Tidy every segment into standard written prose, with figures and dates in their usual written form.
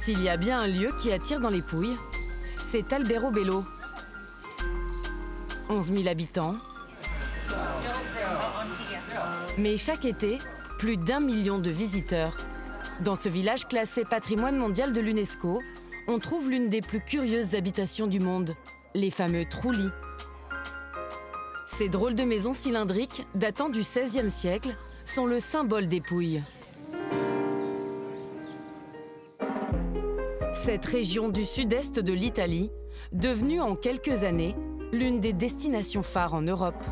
S'il y a bien un lieu qui attire dans les Pouilles, c'est Alberobello. 11 000 habitants. Mais chaque été, plus d'1 million de visiteurs. Dans ce village classé patrimoine mondial de l'UNESCO, on trouve l'une des plus curieuses habitations du monde, les fameux trou-lits. Ces drôles de maisons cylindriques, datant du XVIe siècle, sont le symbole des Pouilles. Cette région du sud-est de l'Italie, devenue en quelques années l'une des destinations phares en Europe.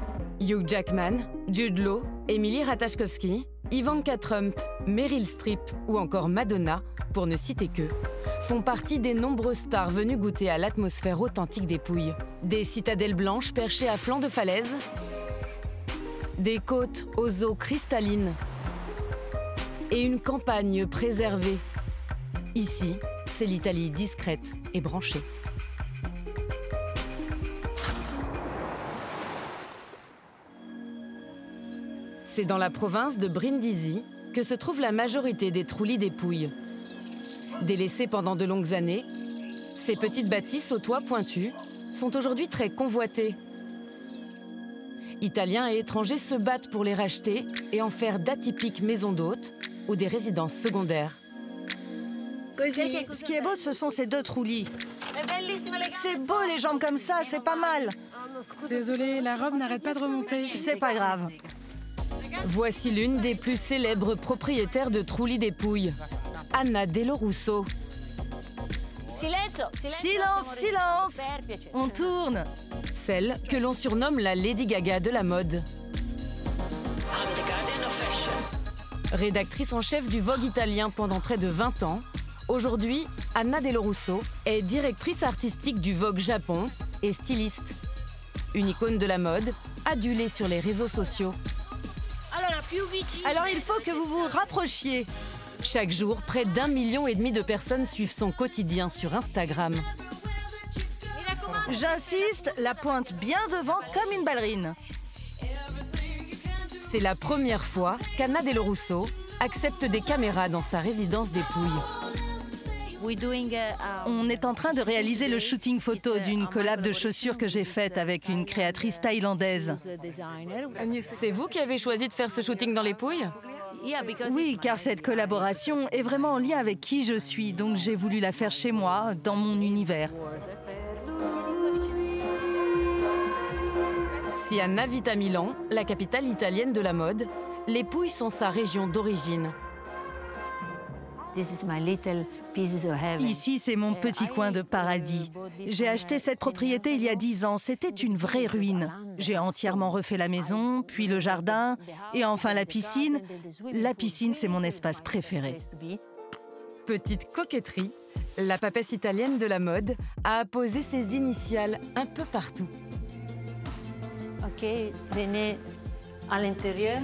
Hugh Jackman, Jude Law, Emily Ratajkowski, Ivanka Trump, Meryl Streep ou encore Madonna, pour ne citer qu'eux, font partie des nombreuses stars venues goûter à l'atmosphère authentique des Pouilles. Des citadelles blanches perchées à flanc de falaise, des côtes aux eaux cristallines et une campagne préservée. Ici, c'est l'Italie discrète et branchée. C'est dans la province de Brindisi que se trouve la majorité des trou-lits des Pouilles. Délaissées pendant de longues années, ces petites bâtisses aux toits pointus sont aujourd'hui très convoitées. Italiens et étrangers se battent pour les racheter et en faire d'atypiques maisons d'hôtes ou des résidences secondaires. Ce qui est beau, ce sont ces deux trou-lits. C'est beau les jambes comme ça, c'est pas mal. Désolée, la robe n'arrête pas de remonter. C'est pas grave. Voici l'une des plus célèbres propriétaires de trou-lits des Pouilles, Anna Dello Russo. Silence, silence! On tourne. Celle que l'on surnomme la Lady Gaga de la mode. Rédactrice en chef du Vogue italien pendant près de 20 ans, aujourd'hui, Anna Dello Russo est directrice artistique du Vogue Japon et styliste. Une icône de la mode, adulée sur les réseaux sociaux. Alors il faut que vous vous rapprochiez. Chaque jour, près d'1,5 million de personnes suivent son quotidien sur Instagram. J'insiste, la pointe bien devant comme une ballerine. C'est la première fois qu'Anna Dello Russo accepte des caméras dans sa résidence des Pouilles. On est en train de réaliser le shooting photo d'une collab de chaussures que j'ai faite avec une créatrice thaïlandaise. C'est vous qui avez choisi de faire ce shooting dans les Pouilles ? Oui, car cette collaboration est vraiment en lien avec qui je suis, donc j'ai voulu la faire chez moi, dans mon univers. Si Anna vit à Milan, la capitale italienne de la mode, les Pouilles sont sa région d'origine. Ici, c'est mon petit coin de paradis. J'ai acheté cette propriété il y a 10 ans. C'était une vraie ruine. J'ai entièrement refait la maison, puis le jardin, et enfin la piscine. La piscine, c'est mon espace préféré. Petite coquetterie, la papesse italienne de la mode a apposé ses initiales un peu partout. Ok, venez à l'intérieur.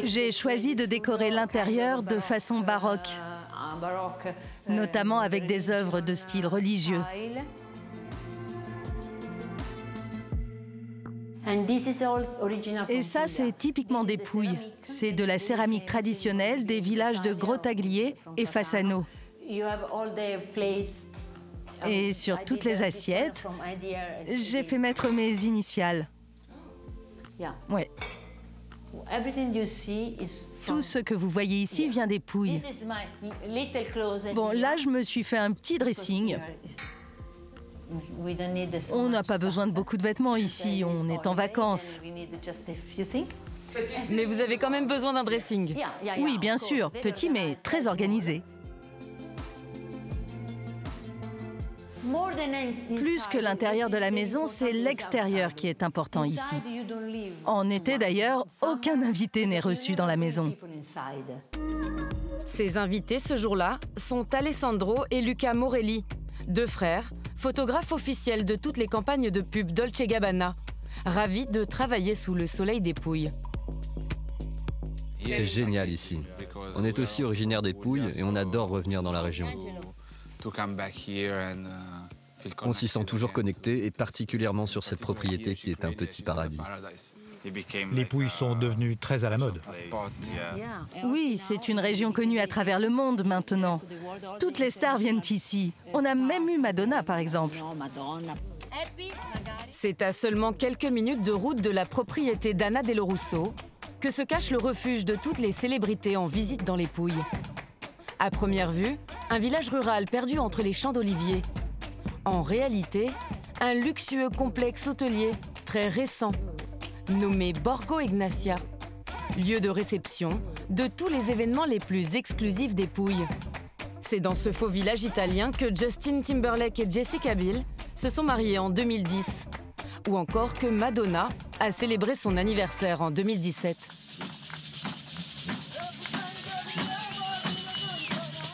J'ai choisi de décorer l'intérieur de façon baroque, notamment avec des œuvres de style religieux. Et ça, c'est typiquement des Pouilles. C'est de la céramique traditionnelle des villages de Grottaglier et Fasano. Et sur toutes les assiettes, j'ai fait mettre mes initiales. Ouais. Tout ce que vous voyez ici vient des Pouilles. Bon, là, je me suis fait un petit dressing. On n'a pas besoin de beaucoup de vêtements ici, on est en vacances. Mais vous avez quand même besoin d'un dressing. Oui, bien sûr, petit mais très organisé. Plus que l'intérieur de la maison, c'est l'extérieur qui est important ici. En été d'ailleurs, aucun invité n'est reçu dans la maison. Ces invités ce jour-là sont Alessandro et Luca Morelli, deux frères, photographes officiels de toutes les campagnes de pub Dolce & Gabbana, ravis de travailler sous le soleil des Pouilles. C'est génial ici. On est aussi originaire des Pouilles et on adore revenir dans la région. On s'y sent toujours connecté et particulièrement sur cette propriété qui est un petit paradis. Les Pouilles sont devenues très à la mode. Oui, c'est une région connue à travers le monde maintenant. Toutes les stars viennent ici. On a même eu Madonna, par exemple. C'est à seulement quelques minutes de route de la propriété d'Anna Dello Russo que se cache le refuge de toutes les célébrités en visite dans les Pouilles. À première vue, un village rural perdu entre les champs d'oliviers. En réalité, un luxueux complexe hôtelier très récent, nommé Borgo Egnazia, lieu de réception de tous les événements les plus exclusifs des Pouilles. C'est dans ce faux village italien que Justin Timberlake et Jessica Biel se sont mariés en 2010, ou encore que Madonna a célébré son anniversaire en 2017.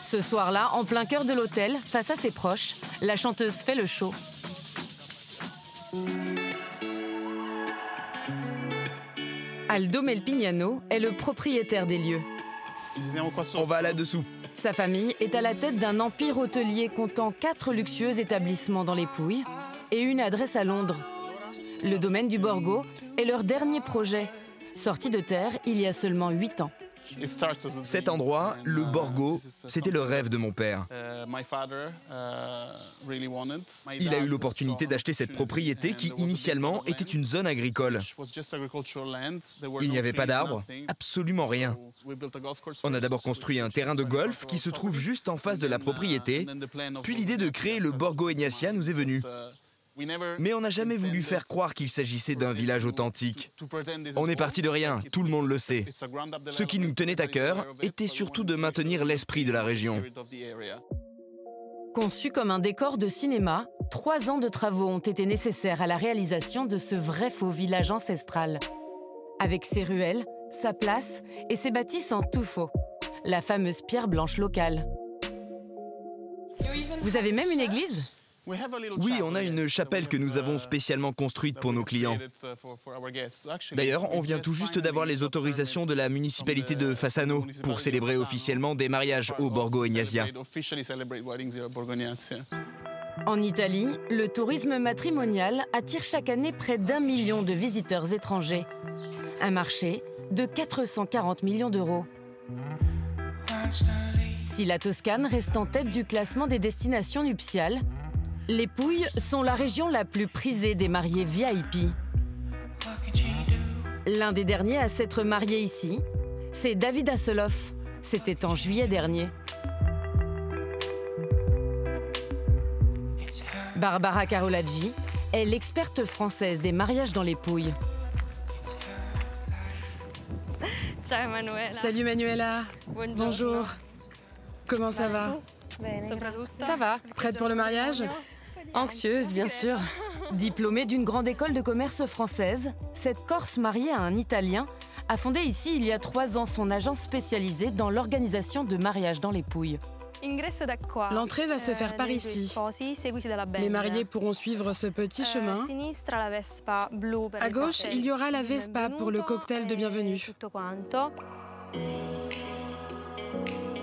Ce soir-là, en plein cœur de l'hôtel, face à ses proches, la chanteuse fait le show. Aldo Melpignano est le propriétaire des lieux. On va là-dessous. Sa famille est à la tête d'un empire hôtelier comptant 4 luxueux établissements dans les Pouilles et une adresse à Londres. Le domaine du Borgo est leur dernier projet, sorti de terre il y a seulement 8 ans. Cet endroit, le Borgo, c'était le rêve de mon père. Il a eu l'opportunité d'acheter cette propriété qui, initialement, était une zone agricole. Il n'y avait pas d'arbres, absolument rien. On a d'abord construit un terrain de golf qui se trouve juste en face de la propriété, puis l'idée de créer le Borgo Egnazia nous est venue. Mais on n'a jamais voulu faire croire qu'il s'agissait d'un village authentique. On est parti de rien, tout le monde le sait. Ce qui nous tenait à cœur était surtout de maintenir l'esprit de la région. Conçu comme un décor de cinéma, 3 ans de travaux ont été nécessaires à la réalisation de ce vrai faux village ancestral. Avec ses ruelles, sa place et ses bâtisses en tuffo, la fameuse pierre blanche locale. Vous avez même une église ? Oui, on a une chapelle que nous avons spécialement construite pour nos clients. D'ailleurs, on vient tout juste d'avoir les autorisations de la municipalité de Fasano pour célébrer officiellement des mariages au Borgo Egnazia. En Italie, le tourisme matrimonial attire chaque année près d'1 million de visiteurs étrangers. Un marché de 440 millions d'euros. Si la Toscane reste en tête du classement des destinations nuptiales, les Pouilles sont la région la plus prisée des mariés VIP. L'un des derniers à s'être marié ici, c'est David Hasselhoff. C'était en juillet dernier. Barbara Carolaggi est l'experte française des mariages dans les Pouilles. Salut Manuela. Bonjour. Comment ça va? Ça va. Prête pour le mariage? Anxieuse, bien sûr. Diplômée d'une grande école de commerce française, cette Corse mariée à un Italien a fondé ici il y a 3 ans son agence spécialisée dans l'organisation de mariages dans les Pouilles. L'entrée va se faire par ici. Les mariés pourront suivre ce petit chemin. À gauche, il y aura la Vespa pour le cocktail de bienvenue.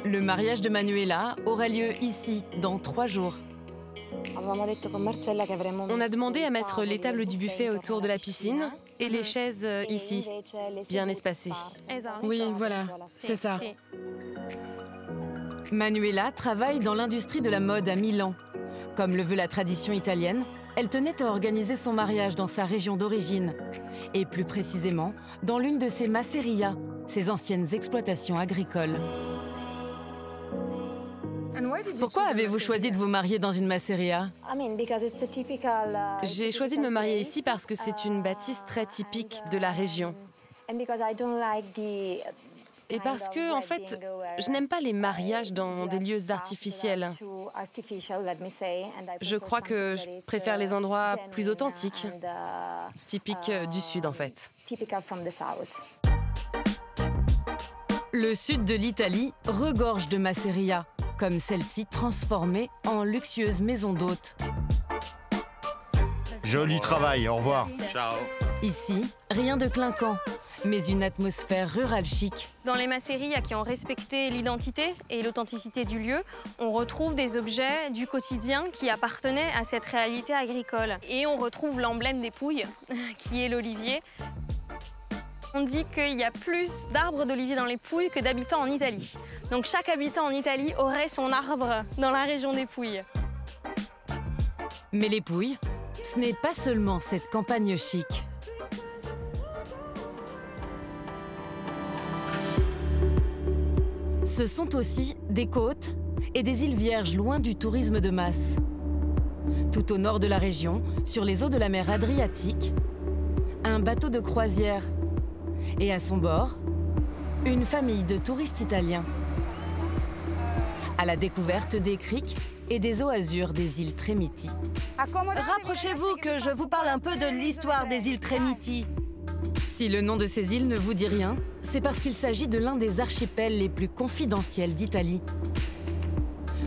Le mariage de Manuela aura lieu ici, dans 3 jours. On a demandé à mettre les tables du buffet autour de la piscine et les chaises ici, bien espacées. Oui, voilà, c'est ça. Manuela travaille dans l'industrie de la mode à Milan. Comme le veut la tradition italienne, elle tenait à organiser son mariage dans sa région d'origine, et plus précisément dans l'une de ses masserias, ses anciennes exploitations agricoles. Pourquoi avez-vous choisi de vous marier dans une masseria? J'ai choisi de me marier ici parce que c'est une bâtisse très typique de la région. Et parce que, en fait, je n'aime pas les mariages dans des lieux artificiels. Je crois que je préfère les endroits plus authentiques, typiques du Sud, en fait. Le sud de l'Italie regorge de masserias, comme celle-ci transformée en luxueuse maison d'hôtes. Joli travail, au revoir. Ciao. Ici, rien de clinquant, mais une atmosphère rurale chic. Dans les masserias qui ont respecté l'identité et l'authenticité du lieu, on retrouve des objets du quotidien qui appartenaient à cette réalité agricole. Et on retrouve l'emblème des Pouilles, qui est l'olivier. On dit qu'il y a plus d'arbres d'olivier dans les Pouilles que d'habitants en Italie. Donc chaque habitant en Italie aurait son arbre dans la région des Pouilles. Mais les Pouilles, ce n'est pas seulement cette campagne chic. Ce sont aussi des côtes et des îles vierges loin du tourisme de masse. Tout au nord de la région, sur les eaux de la mer Adriatique, un bateau de croisière. Et à son bord, une famille de touristes italiens. À la découverte des criques et des eaux azur des îles Tremiti. Rapprochez-vous que je vous parle un peu de l'histoire des îles Tremiti. Si le nom de ces îles ne vous dit rien, c'est parce qu'il s'agit de l'un des archipels les plus confidentiels d'Italie.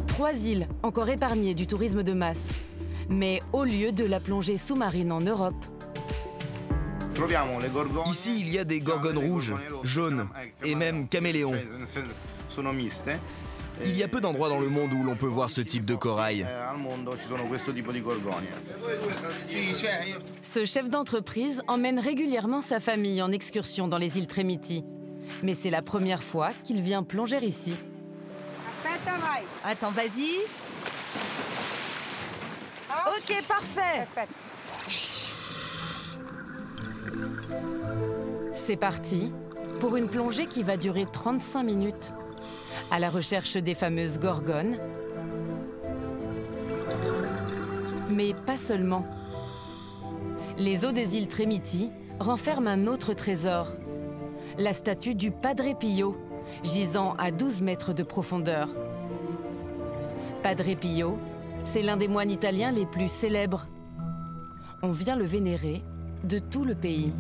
3 îles encore épargnées du tourisme de masse, mais au lieu de la plongée sous-marine en Europe. Ici, il y a des gorgones rouges, jaunes et même caméléons. Il y a peu d'endroits dans le monde où l'on peut voir ce type de corail. Ce chef d'entreprise emmène régulièrement sa famille en excursion dans les îles Tremiti. Mais c'est la première fois qu'il vient plonger ici. Attends, vas-y. Ok, parfait. C'est parti pour une plongée qui va durer 35 minutes, à la recherche des fameuses gorgones. Mais pas seulement. Les eaux des îles Tremiti renferment un autre trésor, la statue du Padre Pio, gisant à 12 mètres de profondeur. Padre Pio, c'est l'un des moines italiens les plus célèbres. On vient le vénérer de tout le pays.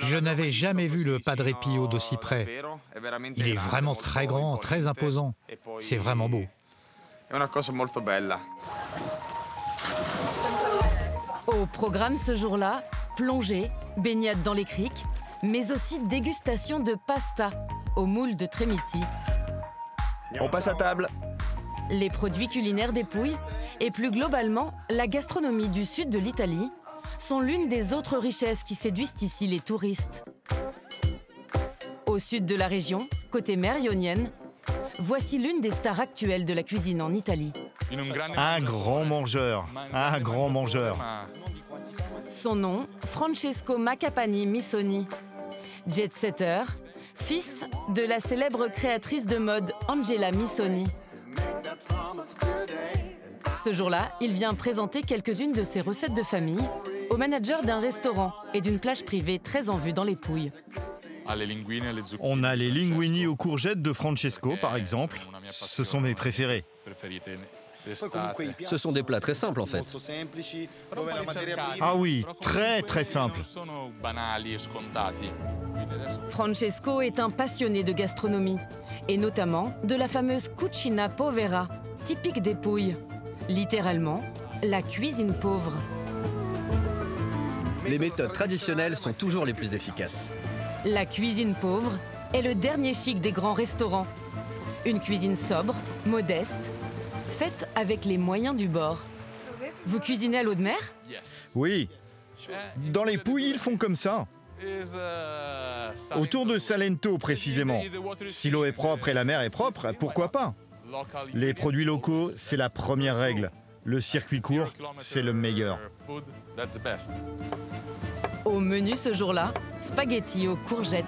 Je n'avais jamais vu le Padre Pio d'aussi près. Il est vraiment très grand, très imposant. C'est vraiment beau. Au programme ce jour-là, plongée, baignade dans les criques, mais aussi dégustation de pasta au moule de Tremiti. On passe à table. Les produits culinaires des Pouilles et plus globalement la gastronomie du sud de l'Italie sont l'une des autres richesses qui séduisent ici les touristes. Au sud de la région, côté mer ionienne, voici l'une des stars actuelles de la cuisine en Italie. Un grand mangeur, un grand mangeur. Son nom, Francesco Macapani Missoni. Jet-setter, fils de la célèbre créatrice de mode Angela Missoni. Ce jour-là, il vient présenter quelques-unes de ses recettes de famille au manager d'un restaurant et d'une plage privée très en vue dans les Pouilles. On a les linguini aux courgettes de Francesco, par exemple. Ce sont mes préférés. Ce sont des plats très simples en fait. Ah oui, très très simple. Francesco est un passionné de gastronomie, et notamment de la fameuse cucina povera, typique des Pouilles. Littéralement, la cuisine pauvre. Les méthodes traditionnelles sont toujours les plus efficaces. La cuisine pauvre est le dernier chic des grands restaurants. Une cuisine sobre, modeste, faite avec les moyens du bord. Vous cuisinez à l'eau de mer? Oui. Dans les Pouilles, ils font comme ça. Autour de Salento, précisément. Si l'eau est propre et la mer est propre, pourquoi pas? Les produits locaux, c'est la première règle. Le circuit court, c'est le meilleur. Au menu ce jour-là, spaghettis aux courgettes.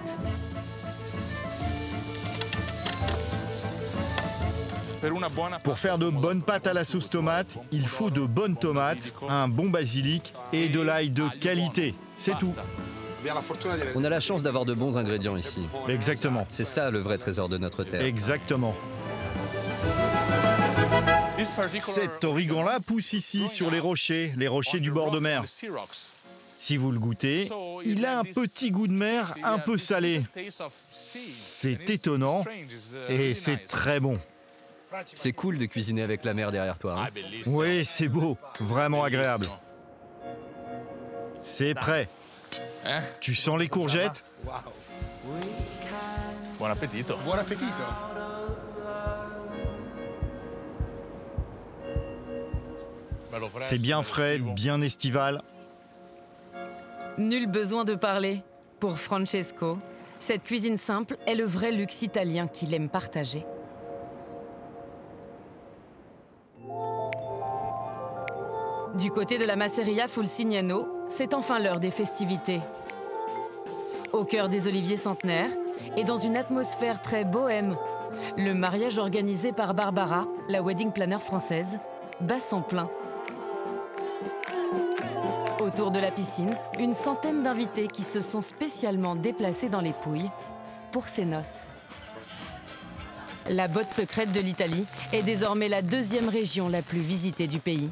Pour faire de bonnes pâtes à la sauce tomate, il faut de bonnes tomates, un bon basilic et de l'ail de qualité. C'est tout. On a la chance d'avoir de bons ingrédients ici. Exactement. C'est ça le vrai trésor de notre terre. Exactement. Cet origan-là pousse ici sur les rochers du bord de mer. Si vous le goûtez, il a un petit goût de mer un peu salé. C'est étonnant et c'est très bon. C'est cool de cuisiner avec la mer derrière toi. Hein? Oui, c'est beau, vraiment agréable. C'est prêt. Tu sens les courgettes? Buon appetito. Buon appetito. C'est bien frais, bien estival. Nul besoin de parler. Pour Francesco, cette cuisine simple est le vrai luxe italien qu'il aime partager. Du côté de la Masseria Fulcignano, c'est enfin l'heure des festivités. Au cœur des oliviers centenaires et dans une atmosphère très bohème, le mariage organisé par Barbara, la wedding planner française, bat son plein. Autour de la piscine, une centaine d'invités qui se sont spécialement déplacés dans les Pouilles pour ces noces. La botte secrète de l'Italie est désormais la deuxième région la plus visitée du pays.